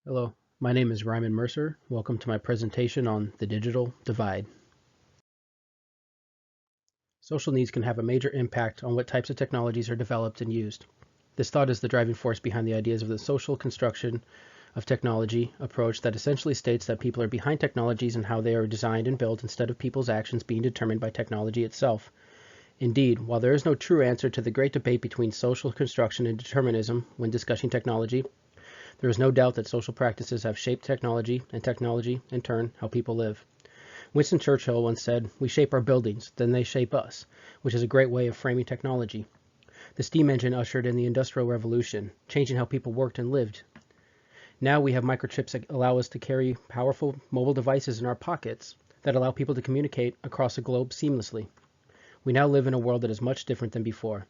Hello, my name is Ryman Mercer. Welcome to my presentation on the digital divide. Social needs can have a major impact on what types of technologies are developed and used. This thought is the driving force behind the ideas of the social construction of technology approach that essentially states that people are behind technologies and how they are designed and built instead of people's actions being determined by technology itself. Indeed, while there is no true answer to the great debate between social construction and determinism when discussing technology, there is no doubt that social practices have shaped technology, and technology, in turn, how people live. Winston Churchill once said, "We shape our buildings, then they shape us," which is a great way of framing technology. The steam engine ushered in the Industrial Revolution, changing how people worked and lived. Now we have microchips that allow us to carry powerful mobile devices in our pockets that allow people to communicate across the globe seamlessly. We now live in a world that is much different than before.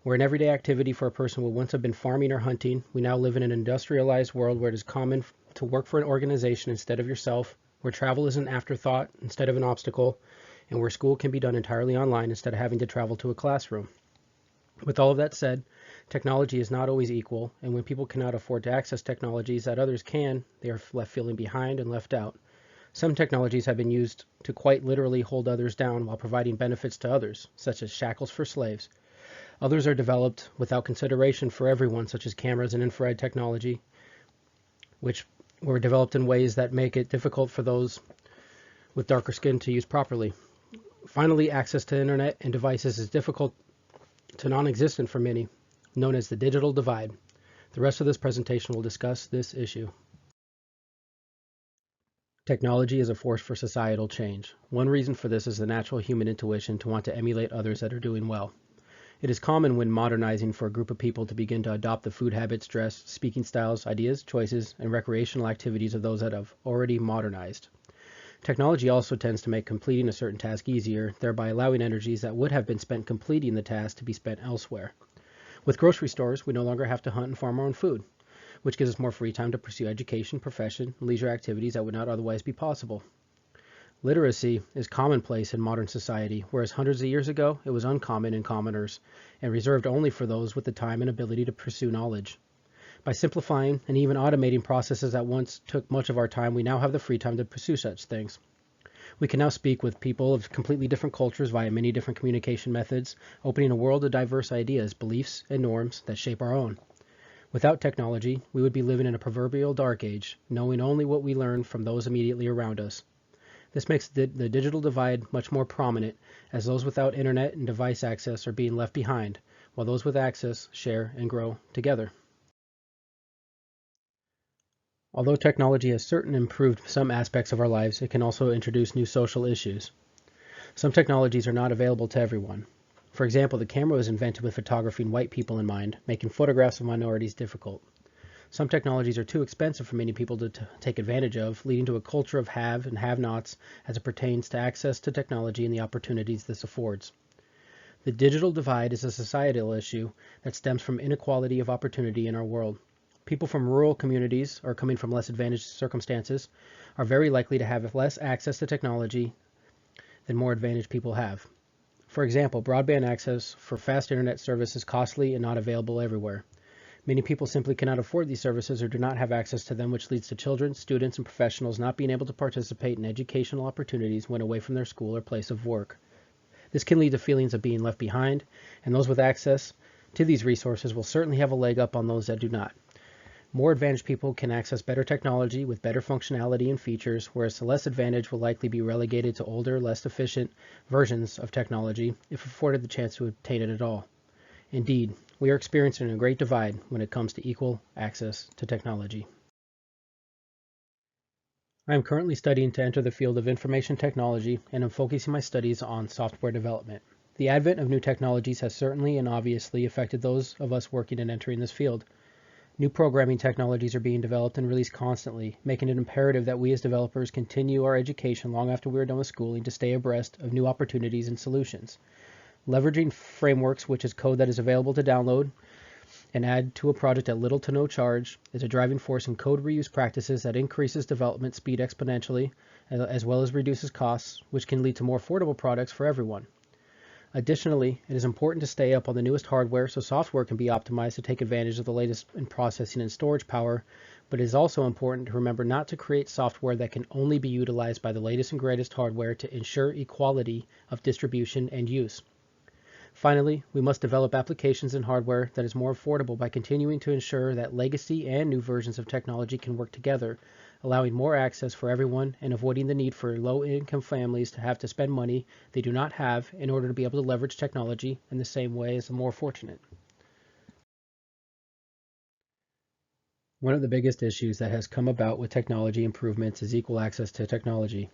Where an everyday activity for a person would once have been farming or hunting, we now live in an industrialized world where it is common to work for an organization instead of yourself, where travel is an afterthought instead of an obstacle, and where school can be done entirely online instead of having to travel to a classroom. With all of that said, technology is not always equal, and when people cannot afford to access technologies that others can, they are left feeling behind and left out. Some technologies have been used to quite literally hold others down while providing benefits to others, such as shackles for slaves. Others are developed without consideration for everyone, such as cameras and infrared technology, which were developed in ways that make it difficult for those with darker skin to use properly. Finally, access to internet and devices is difficult to non-existent for many, known as the digital divide. The rest of this presentation will discuss this issue. Technology is a force for societal change. One reason for this is the natural human intuition to want to emulate others that are doing well. It is common when modernizing for a group of people to begin to adopt the food habits, dress, speaking styles, ideas, choices, and recreational activities of those that have already modernized. Technology also tends to make completing a certain task easier, thereby allowing energies that would have been spent completing the task to be spent elsewhere. With grocery stores, we no longer have to hunt and farm our own food, which gives us more free time to pursue education, profession, and leisure activities that would not otherwise be possible. Literacy is commonplace in modern society, whereas hundreds of years ago it was uncommon in commoners and reserved only for those with the time and ability to pursue knowledge. By simplifying and even automating processes that once took much of our time, we now have the free time to pursue such things. We can now speak with people of completely different cultures via many different communication methods, opening a world of diverse ideas, beliefs, and norms that shape our own. Without technology, we would be living in a proverbial dark age, knowing only what we learn from those immediately around us. This makes the digital divide much more prominent, as those without internet and device access are being left behind, while those with access share and grow together. Although technology has certainly improved some aspects of our lives, it can also introduce new social issues. Some technologies are not available to everyone. For example, the camera was invented with photographing white people in mind, making photographs of minorities difficult. Some technologies are too expensive for many people to take advantage of, leading to a culture of have and have-nots as it pertains to access to technology and the opportunities this affords. The digital divide is a societal issue that stems from inequality of opportunity in our world. People from rural communities or coming from less advantaged circumstances are very likely to have less access to technology than more advantaged people have. For example, broadband access for fast internet service is costly and not available everywhere. Many people simply cannot afford these services or do not have access to them, which leads to children, students, and professionals not being able to participate in educational opportunities when away from their school or place of work. This can lead to feelings of being left behind, and those with access to these resources will certainly have a leg up on those that do not. More advantaged people can access better technology with better functionality and features, whereas the less advantaged will likely be relegated to older, less efficient versions of technology if afforded the chance to obtain it at all. Indeed, we are experiencing a great divide when it comes to equal access to technology. I am currently studying to enter the field of information technology and am focusing my studies on software development. The advent of new technologies has certainly and obviously affected those of us working and entering this field. New programming technologies are being developed and released constantly, making it imperative that we as developers continue our education long after we are done with schooling to stay abreast of new opportunities and solutions. Leveraging frameworks, which is code that is available to download and add to a project at little to no charge, is a driving force in code reuse practices that increases development speed exponentially, as well as reduces costs, which can lead to more affordable products for everyone. Additionally, it is important to stay up on the newest hardware so software can be optimized to take advantage of the latest in processing and storage power, but it is also important to remember not to create software that can only be utilized by the latest and greatest hardware to ensure equality of distribution and use. Finally, we must develop applications and hardware that is more affordable by continuing to ensure that legacy and new versions of technology can work together, allowing more access for everyone and avoiding the need for low-income families to have to spend money they do not have in order to be able to leverage technology in the same way as the more fortunate. One of the biggest issues that has come about with technology improvements is equal access to technology,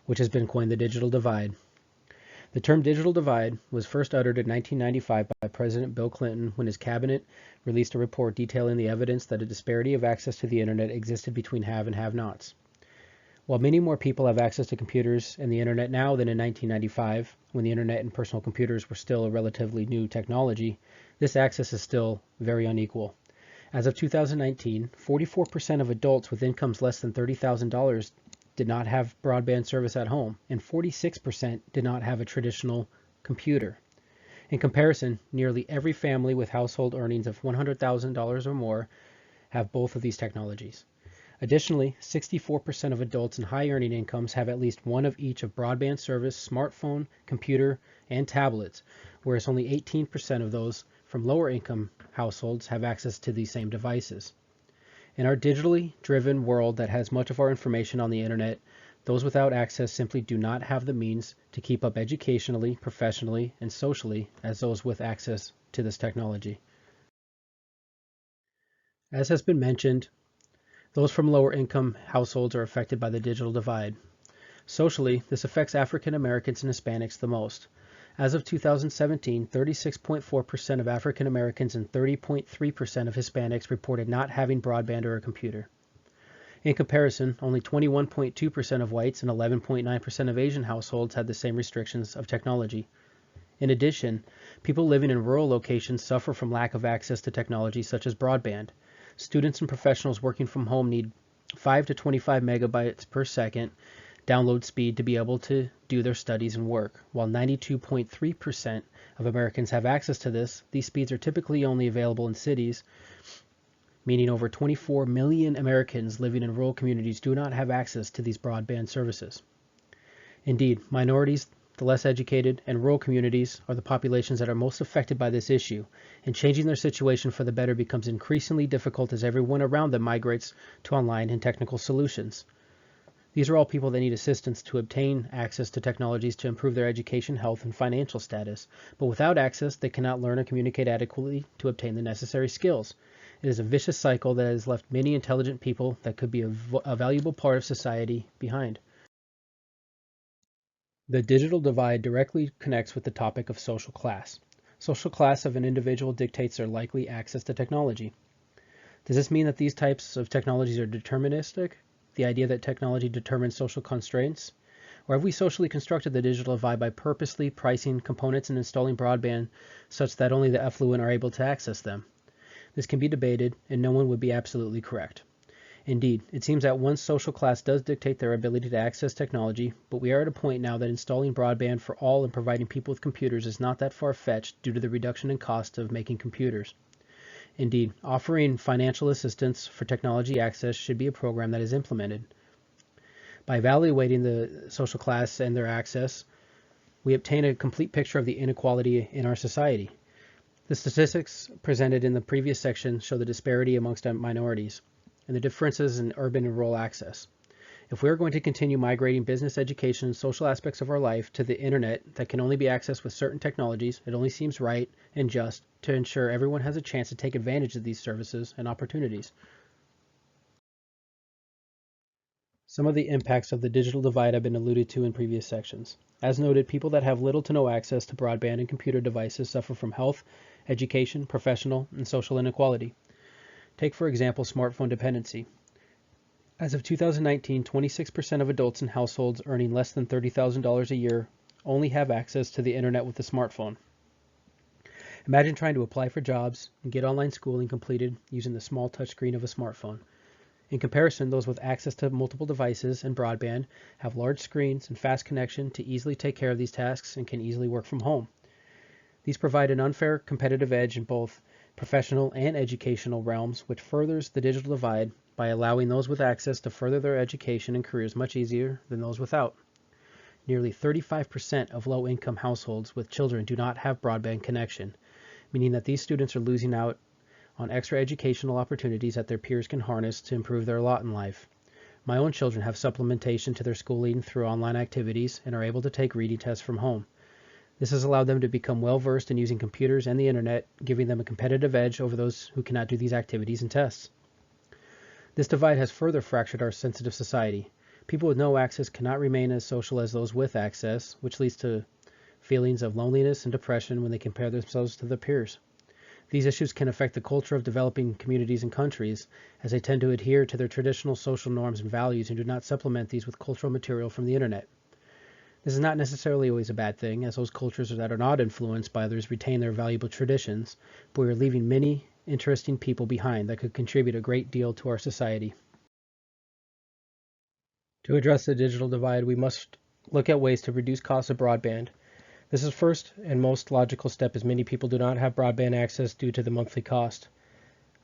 which has been coined the digital divide. The term digital divide was first uttered in 1995 by President Bill Clinton when his cabinet released a report detailing the evidence that a disparity of access to the internet existed between have and have-nots. While many more people have access to computers and the internet now than in 1995, when the internet and personal computers were still a relatively new technology, this access is still very unequal. As of 2019, 44% of adults with incomes less than $30,000 did not have broadband service at home, and 46% did not have a traditional computer. In comparison, nearly every family with household earnings of $100,000 or more have both of these technologies. Additionally, 64% of adults in high earning incomes have at least one of each of broadband service, smartphone, computer, and tablets, whereas only 18% of those from lower income households have access to these same devices. In our digitally driven world that has much of our information on the internet, those without access simply do not have the means to keep up educationally, professionally, and socially as those with access to this technology. As has been mentioned, those from lower income households are affected by the digital divide. Socially, this affects African Americans and Hispanics the most. As of 2017, 36.4% of African Americans and 30.3% of Hispanics reported not having broadband or a computer. In comparison, only 21.2% of whites and 11.9% of Asian households had the same restrictions of technology. In addition, people living in rural locations suffer from lack of access to technology such as broadband. Students and professionals working from home need 5 to 25 megabytes per second download speed to be able to do their studies and work. While 92.3% of Americans have access to this, these speeds are typically only available in cities, meaning over 24 million Americans living in rural communities do not have access to these broadband services. Indeed, minorities, the less educated, and rural communities are the populations that are most affected by this issue, and changing their situation for the better becomes increasingly difficult as everyone around them migrates to online and technical solutions. These are all people that need assistance to obtain access to technologies to improve their education, health, and financial status. But without access, they cannot learn or communicate adequately to obtain the necessary skills. It is a vicious cycle that has left many intelligent people that could be a valuable part of society behind. The digital divide directly connects with the topic of social class. Social class of an individual dictates their likely access to technology. Does this mean that these types of technologies are deterministic? The idea that technology determines social constraints? Or have we socially constructed the digital divide by purposely pricing components and installing broadband such that only the affluent are able to access them? This can be debated, and no one would be absolutely correct. Indeed, it seems that one social class does dictate their ability to access technology, but we are at a point now that installing broadband for all and providing people with computers is not that far-fetched due to the reduction in cost of making computers. Indeed, offering financial assistance for technology access should be a program that is implemented. By evaluating the social class and their access, we obtain a complete picture of the inequality in our society. The statistics presented in the previous section show the disparity amongst minorities and the differences in urban and rural access. If we are going to continue migrating business, education, and social aspects of our life to the internet that can only be accessed with certain technologies, it only seems right and just to ensure everyone has a chance to take advantage of these services and opportunities. Some of the impacts of the digital divide have been alluded to in previous sections. As noted, people that have little to no access to broadband and computer devices suffer from health, education, professional, and social inequality. Take, for example, smartphone dependency. As of 2019, 26% of adults in households earning less than $30,000 a year only have access to the internet with a smartphone. Imagine trying to apply for jobs and get online schooling completed using the small touchscreen of a smartphone. In comparison, those with access to multiple devices and broadband have large screens and fast connection to easily take care of these tasks and can easily work from home. These provide an unfair competitive edge in both professional and educational realms, which furthers the digital divide by allowing those with access to further their education and careers much easier than those without. Nearly 35% of low-income households with children do not have broadband connection, meaning that these students are losing out on extra educational opportunities that their peers can harness to improve their lot in life. My own children have supplementation to their schooling through online activities and are able to take reading tests from home. This has allowed them to become well-versed in using computers and the internet, giving them a competitive edge over those who cannot do these activities and tests. This divide has further fractured our sensitive society. People with no access cannot remain as social as those with access, which leads to feelings of loneliness and depression when they compare themselves to their peers. These issues can affect the culture of developing communities and countries, as they tend to adhere to their traditional social norms and values and do not supplement these with cultural material from the internet. This is not necessarily always a bad thing, as those cultures that are not influenced by others retain their valuable traditions, but we are leaving many interesting people behind that could contribute a great deal to our society. To address the digital divide, we must look at ways to reduce costs of broadband. This is first and most logical step, as many people do not have broadband access due to the monthly cost.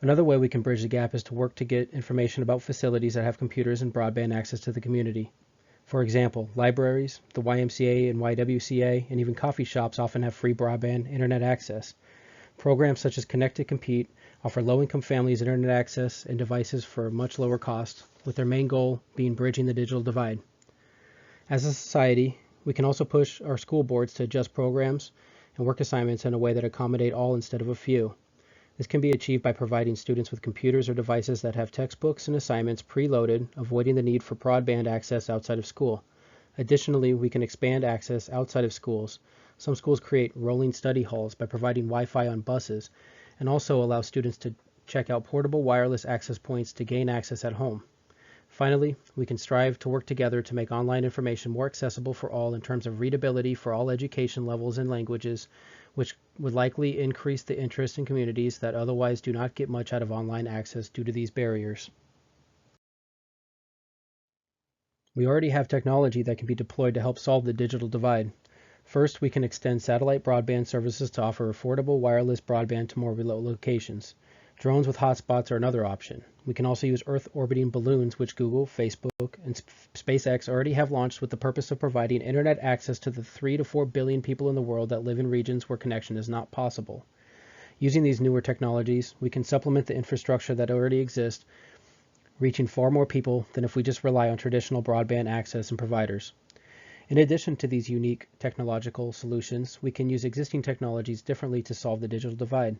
Another way we can bridge the gap is to work to get information about facilities that have computers and broadband access to the community. For example, libraries, the YMCA and YWCA, and even coffee shops often have free broadband internet access. Programs such as Connect to Compete offer low-income families internet access and devices for a much lower cost, with their main goal being bridging the digital divide. As a society, we can also push our school boards to adjust programs and work assignments in a way that accommodate all instead of a few. This can be achieved by providing students with computers or devices that have textbooks and assignments preloaded, avoiding the need for broadband access outside of school. Additionally, we can expand access outside of schools. Some schools create rolling study halls by providing Wi-Fi on buses, and also allow students to check out portable wireless access points to gain access at home. Finally, we can strive to work together to make online information more accessible for all in terms of readability for all education levels and languages, which would likely increase the interest in communities that otherwise do not get much out of online access due to these barriers. We already have technology that can be deployed to help solve the digital divide. First, we can extend satellite broadband services to offer affordable wireless broadband to more remote locations. Drones with hotspots are another option. We can also use Earth-orbiting balloons, which Google, Facebook, and SpaceX already have launched with the purpose of providing internet access to the 3 to 4 billion people in the world that live in regions where connection is not possible. Using these newer technologies, we can supplement the infrastructure that already exists, reaching far more people than if we just rely on traditional broadband access and providers. In addition to these unique technological solutions, we can use existing technologies differently to solve the digital divide.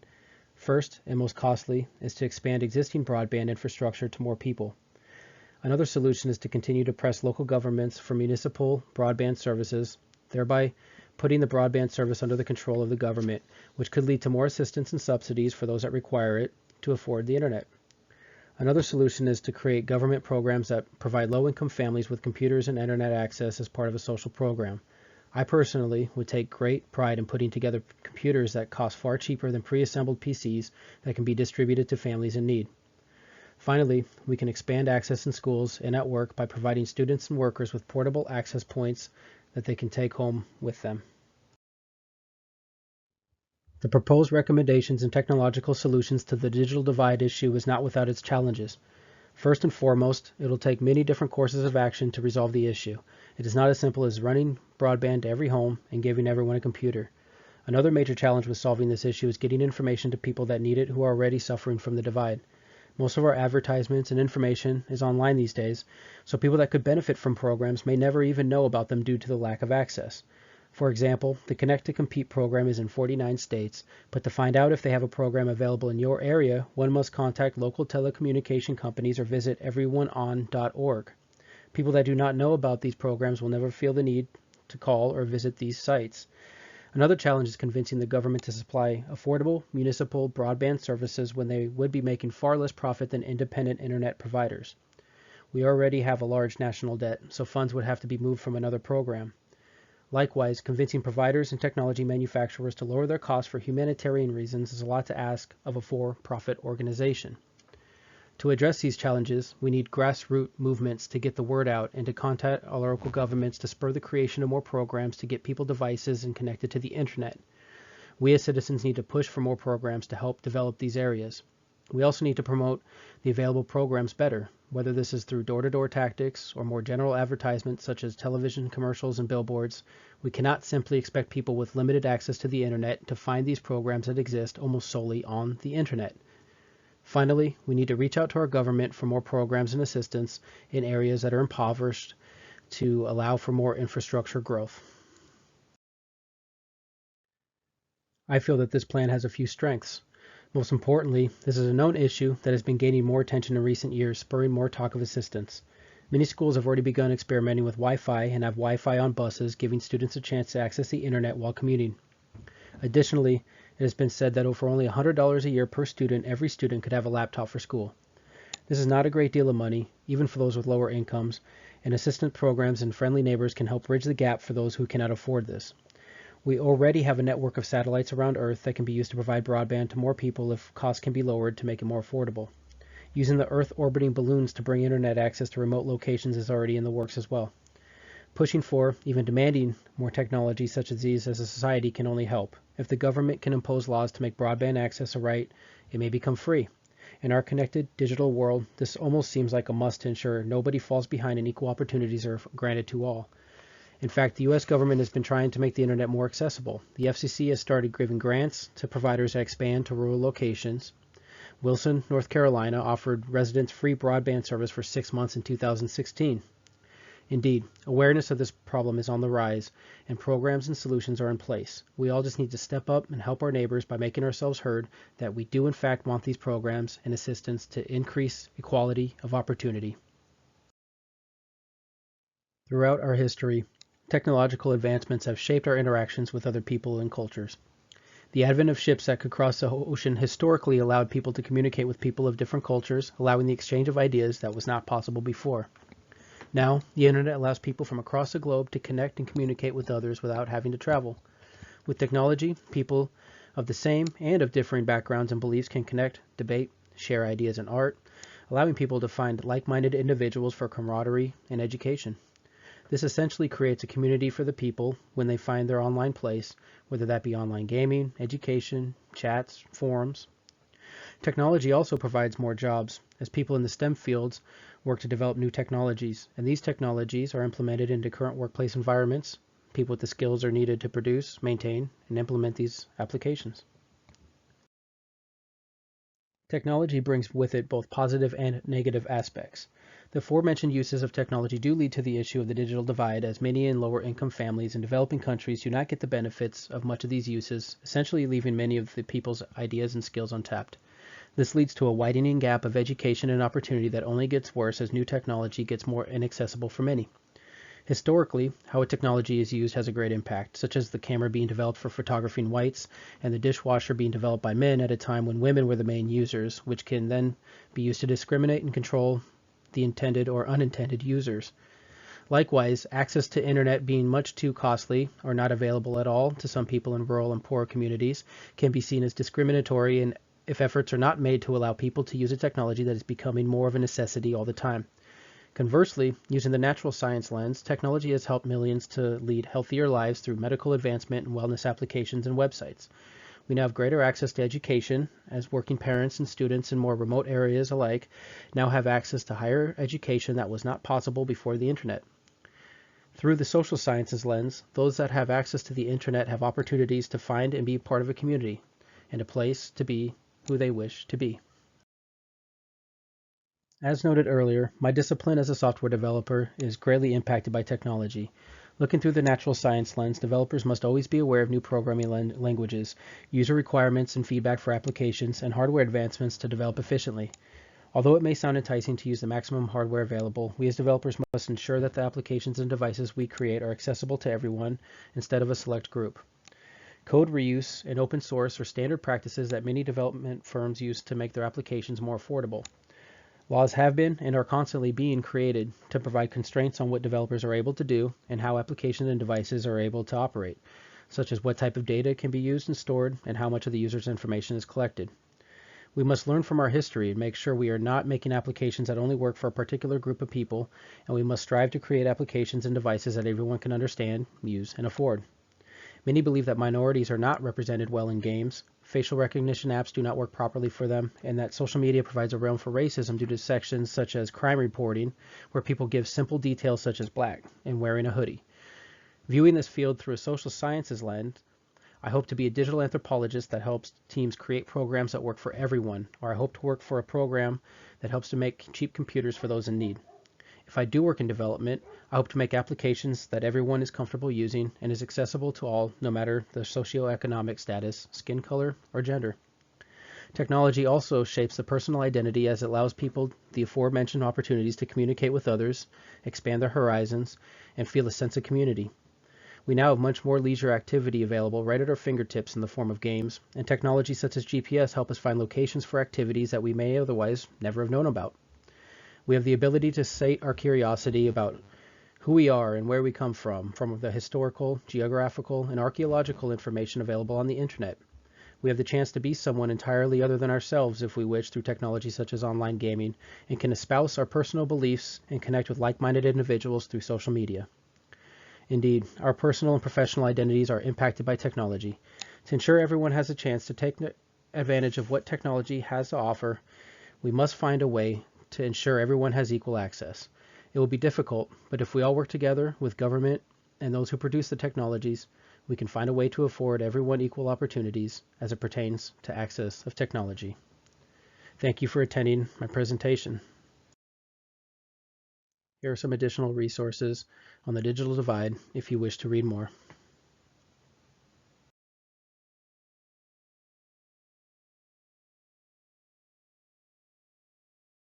First, and most costly, is to expand existing broadband infrastructure to more people. Another solution is to continue to press local governments for municipal broadband services, thereby putting the broadband service under the control of the government, which could lead to more assistance and subsidies for those that require it to afford the internet. Another solution is to create government programs that provide low-income families with computers and internet access as part of a social program. I personally would take great pride in putting together computers that cost far cheaper than pre-assembled PCs that can be distributed to families in need. Finally, we can expand access in schools and at work by providing students and workers with portable access points that they can take home with them. The proposed recommendations and technological solutions to the digital divide issue is not without its challenges. First and foremost, it will take many different courses of action to resolve the issue. It is not as simple as running broadband to every home and giving everyone a computer. Another major challenge with solving this issue is getting information to people that need it who are already suffering from the divide. Most of our advertisements and information is online these days, so people that could benefit from programs may never even know about them due to the lack of access. For example, the Connect to Compete program is in 49 states, but to find out if they have a program available in your area, one must contact local telecommunication companies or visit everyoneon.org. People that do not know about these programs will never feel the need to call or visit these sites. Another challenge is convincing the government to supply affordable municipal broadband services when they would be making far less profit than independent internet providers. We already have a large national debt, so funds would have to be moved from another program. Likewise, convincing providers and technology manufacturers to lower their costs for humanitarian reasons is a lot to ask of a for-profit organization. To address these challenges, we need grassroots movements to get the word out and to contact our local governments to spur the creation of more programs to get people devices and connected to the internet. We as citizens need to push for more programs to help develop these areas. We also need to promote the available programs better, whether this is through door-to-door tactics or more general advertisements such as television commercials and billboards. We cannot simply expect people with limited access to the internet to find these programs that exist almost solely on the internet. Finally, we need to reach out to our government for more programs and assistance in areas that are impoverished to allow for more infrastructure growth. I feel that this plan has a few strengths. Most importantly, this is a known issue that has been gaining more attention in recent years, spurring more talk of assistance. Many schools have already begun experimenting with Wi-Fi and have Wi-Fi on buses, giving students a chance to access the internet while commuting. Additionally, it has been said that for only $100 a year per student, every student could have a laptop for school. This is not a great deal of money, even for those with lower incomes, and assistance programs and friendly neighbors can help bridge the gap for those who cannot afford this. We already have a network of satellites around Earth that can be used to provide broadband to more people if costs can be lowered to make it more affordable. Using the Earth orbiting balloons to bring internet access to remote locations is already in the works as well. Pushing for, even demanding, more technology such as these as a society can only help. If the government can impose laws to make broadband access a right, it may become free. In our connected digital world, this almost seems like a must to ensure nobody falls behind and equal opportunities are granted to all. In fact, the U.S. government has been trying to make the internet more accessible. The FCC has started giving grants to providers that expand to rural locations. Wilson, North Carolina, offered residents free broadband service for 6 months in 2016. Indeed, awareness of this problem is on the rise, and programs and solutions are in place. We all just need to step up and help our neighbors by making ourselves heard that we do in fact want these programs and assistance to increase equality of opportunity. Throughout our history, technological advancements have shaped our interactions with other people and cultures. The advent of ships that could cross the ocean historically allowed people to communicate with people of different cultures, allowing the exchange of ideas that was not possible before. Now, the internet allows people from across the globe to connect and communicate with others without having to travel. With technology, people of the same and of differing backgrounds and beliefs can connect, debate, share ideas and art, allowing people to find like-minded individuals for camaraderie and education. This essentially creates a community for the people when they find their online place, whether that be online gaming, education, chats, forums. Technology also provides more jobs, as people in the STEM fields work to develop new technologies, and these technologies are implemented into current workplace environments. People with the skills are needed to produce, maintain, and implement these applications. Technology brings with it both positive and negative aspects. The aforementioned uses of technology do lead to the issue of the digital divide, as many in lower income families in developing countries do not get the benefits of much of these uses, essentially leaving many of the people's ideas and skills untapped. This leads to a widening gap of education and opportunity that only gets worse as new technology gets more inaccessible for many. Historically, how a technology is used has a great impact, such as the camera being developed for photographing whites and the dishwasher being developed by men at a time when women were the main users, which can then be used to discriminate and control the intended or unintended users. Likewise, access to internet being much too costly or not available at all to some people in rural and poor communities can be seen as discriminatory, and if efforts are not made to allow people to use a technology that is becoming more of a necessity all the time. Conversely, using the natural science lens, technology has helped millions to lead healthier lives through medical advancement and wellness applications and websites. We now have greater access to education, as working parents and students in more remote areas alike now have access to higher education that was not possible before the internet. Through the social sciences lens, those that have access to the internet have opportunities to find and be part of a community, and a place to be who they wish to be. As noted earlier, my discipline as a software developer is greatly impacted by technology. Looking through the natural science lens, developers must always be aware of new programming languages, user requirements and feedback for applications, and hardware advancements to develop efficiently. Although it may sound enticing to use the maximum hardware available, we as developers must ensure that the applications and devices we create are accessible to everyone instead of a select group. Code reuse and open source are standard practices that many development firms use to make their applications more affordable. Laws have been and are constantly being created to provide constraints on what developers are able to do and how applications and devices are able to operate, such as what type of data can be used and stored and how much of the user's information is collected. We must learn from our history and make sure we are not making applications that only work for a particular group of people, and we must strive to create applications and devices that everyone can understand, use, and afford. Many believe that minorities are not represented well in games. facial recognition apps do not work properly for them, and that social media provides a realm for racism due to sections such as crime reporting, where people give simple details such as black and wearing a hoodie. Viewing this field through a social sciences lens, I hope to be a digital anthropologist that helps teams create programs that work for everyone, or I hope to work for a program that helps to make cheap computers for those in need. If I do work in development, I hope to make applications that everyone is comfortable using and is accessible to all, no matter their socioeconomic status, skin color, or gender. Technology also shapes the personal identity as it allows people the aforementioned opportunities to communicate with others, expand their horizons, and feel a sense of community. We now have much more leisure activity available right at our fingertips in the form of games, and technology such as GPS help us find locations for activities that we may otherwise never have known about. We have the ability to sate our curiosity about who we are and where we come from the historical, geographical, and archaeological information available on the internet. We have the chance to be someone entirely other than ourselves if we wish through technology such as online gaming, and can espouse our personal beliefs and connect with like-minded individuals through social media. Indeed, our personal and professional identities are impacted by technology. To ensure everyone has a chance to take advantage of what technology has to offer, we must find a way to ensure everyone has equal access. It will be difficult, but if we all work together with government and those who produce the technologies, we can find a way to afford everyone equal opportunities as it pertains to access of technology. Thank you for attending my presentation. Here are some additional resources on the digital divide if you wish to read more.